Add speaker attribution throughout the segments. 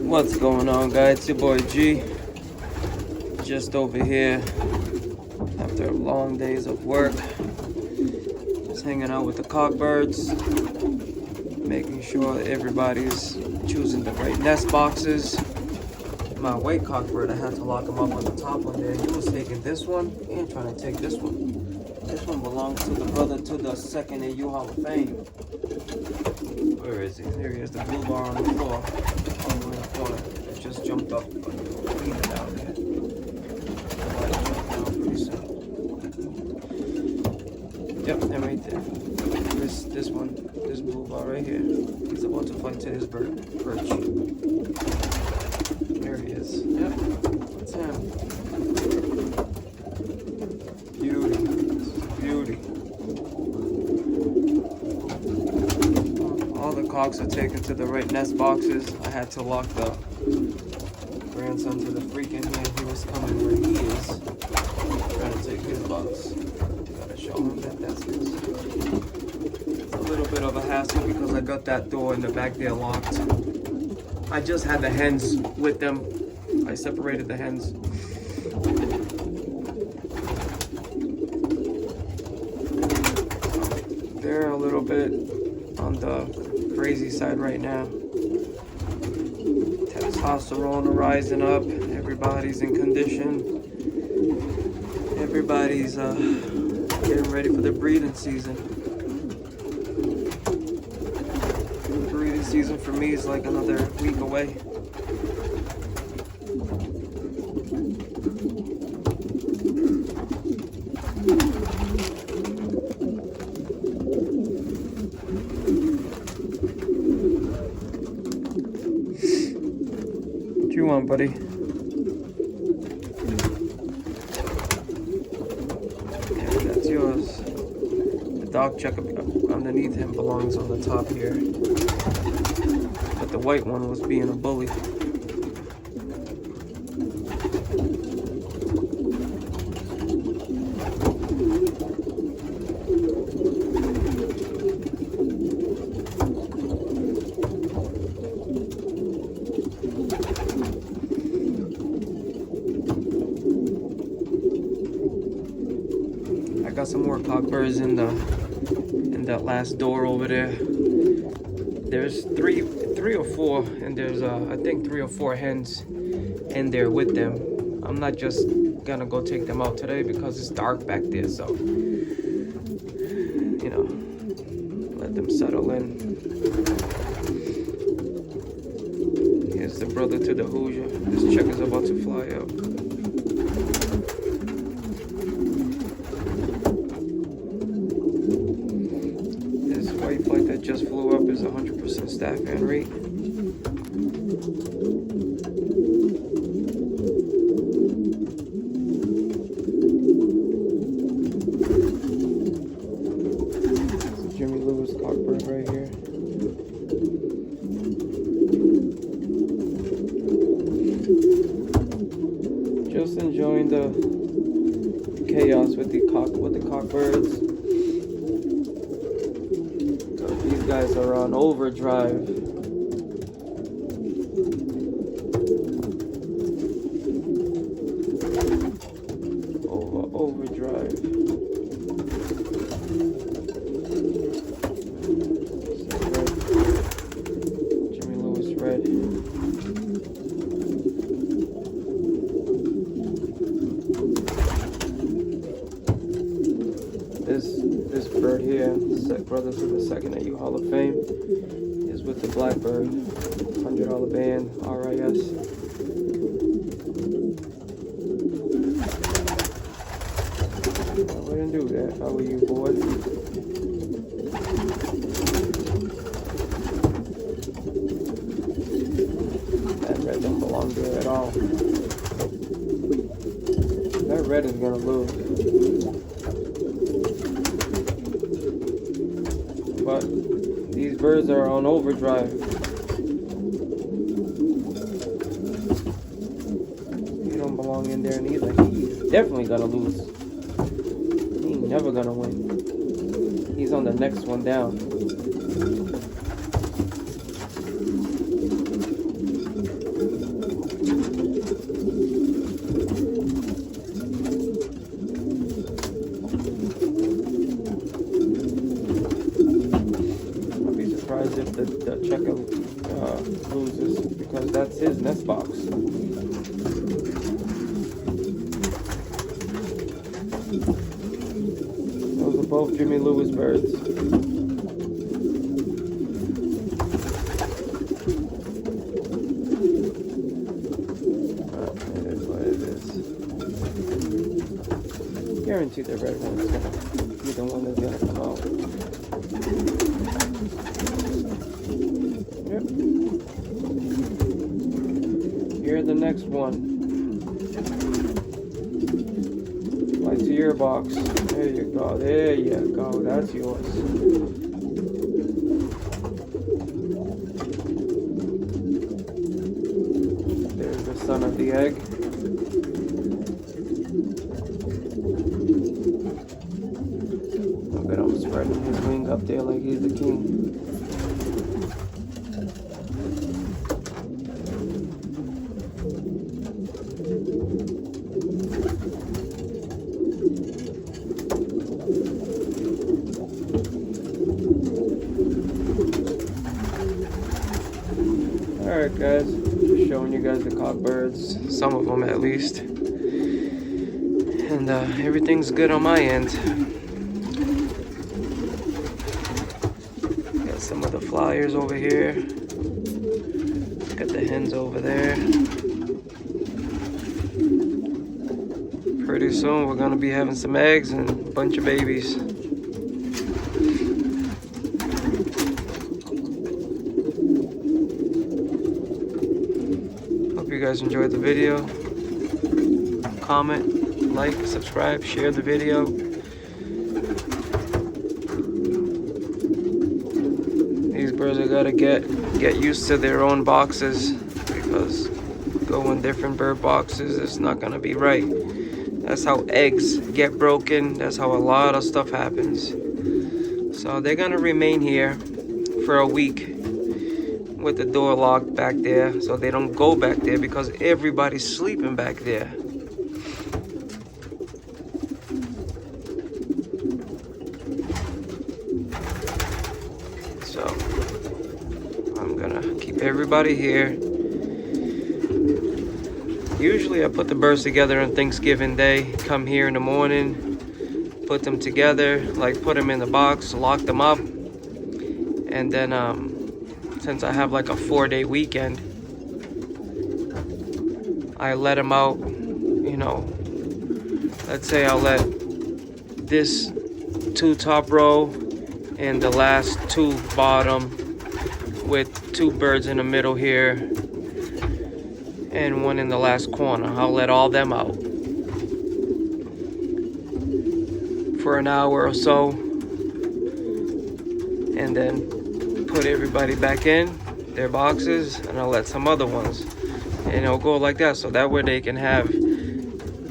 Speaker 1: What's going on, guys? It's your boy G. Just over here after long days of work. Just hanging out with the cockbirds, making sure that everybody's choosing the right nest boxes. My white cockbird, I had to lock him up on the top one there. He was taking this one and trying to take this one. This one belongs to the brother to the second AU Hall of Fame. Where is he? There he is, the blue bar on the floor. On the corner. It just jumped up. Clean it out there. Pretty soon. Yep, and right there. This one, this blue bar right here. He's about to fly to his perch. There he is. Yep, that's him. Beauty. Beauty. All the cocks are taken to the right nest boxes. I had to lock the grandson to the freaking hand. He was coming where he is. Trying to take his box. Gotta show him that that's his. It's a little bit of a hassle because I got that door in the back there locked. I just had the hens with them. I separated the hens. They're a little bit on the crazy side right now. Testosterone rising up. Everybody's in condition. Everybody's getting ready for the breeding season. The breeding season for me is like another week away. What you want, buddy? Yeah, that's yours. The dog check underneath him belongs on the top here. But the white one was being a bully. I got some more cockbirds in that last door over there. There's three or four, and there's I think 3 or 4 hens in there with them. I'm not just gonna go take them out today because it's dark back there, so you know, let them settle in. Here's the brother to the Hoosier. This check is about to fly up. White flight that just flew up is 100% staff and rate. It's Jimmy Lewis cockbird right here. Just enjoying the chaos with the cockbirds. These guys are on overdrive. Overdrive. Jimmy Lewis red. This bird here, brother to the second AU Hall of Fame, is with the blackbird. $100 band, RIS. I wouldn't do that. How are you, boy? That red don't belong there at all. That red is gonna lose. But these birds are on overdrive. He don't belong in there neither. He's definitely gonna lose. He's never gonna win. He's on the next one down. that's his nest box. Those are both Jimmy Lewis birds. It is what it is. Guaranteed the red one's gonna be the one that's gonna come out. Yep. Here's the next one. Right to your box. There you go. There you go. That's yours. There's the son of the egg. Look at him spreading his wing up there like he's the king. Alright guys, just showing you guys the cockbirds, some of them at least. And everything's good on my end. Got some of the flyers over here. Got the hens over there. Pretty soon we're gonna be having some eggs and a bunch of babies. Hope you guys enjoyed the video. Comment, like, subscribe, share the video. These birds are gotta get used to their own boxes, because going different bird boxes is not gonna be right. That's how eggs get broken. That's how a lot of stuff happens. So they're gonna remain here for a week with the door locked back there, so they don't go back there because everybody's sleeping back there. So I'm gonna keep everybody here. Usually I put the birds together on Thanksgiving Day. Come here in the morning, put them together, like put them in the box, lock them up. And then since I have like a 4-day weekend, I let them out, you know. Let's say I'll let this 2 top row and the last 2 bottom with 2 birds in the middle here and 1 in the last corner. I'll let all them out for an hour or so, and then put everybody back in their boxes, and I'll let some other ones, and it'll go like that, so that way they can have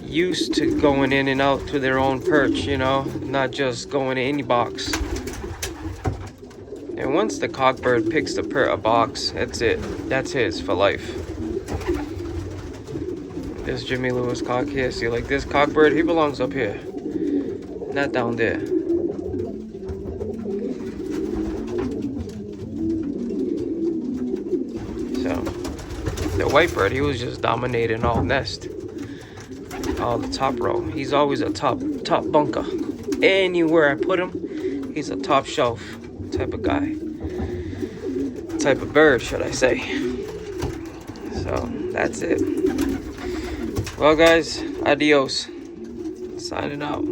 Speaker 1: used to going in and out to their own perch, you know, not just going to any box. And once the cockbird picks a box, that's it. That's his for life. This Jimmy Lewis cock here, see, like this cockbird, he belongs up here, not down there. So the white bird, he was just dominating all nest, all the top row. He's always a top bunker. Anywhere I put him, he's a top shelf type of guy, type of bird, should I say. So that's it. Well guys, adios. Signing out.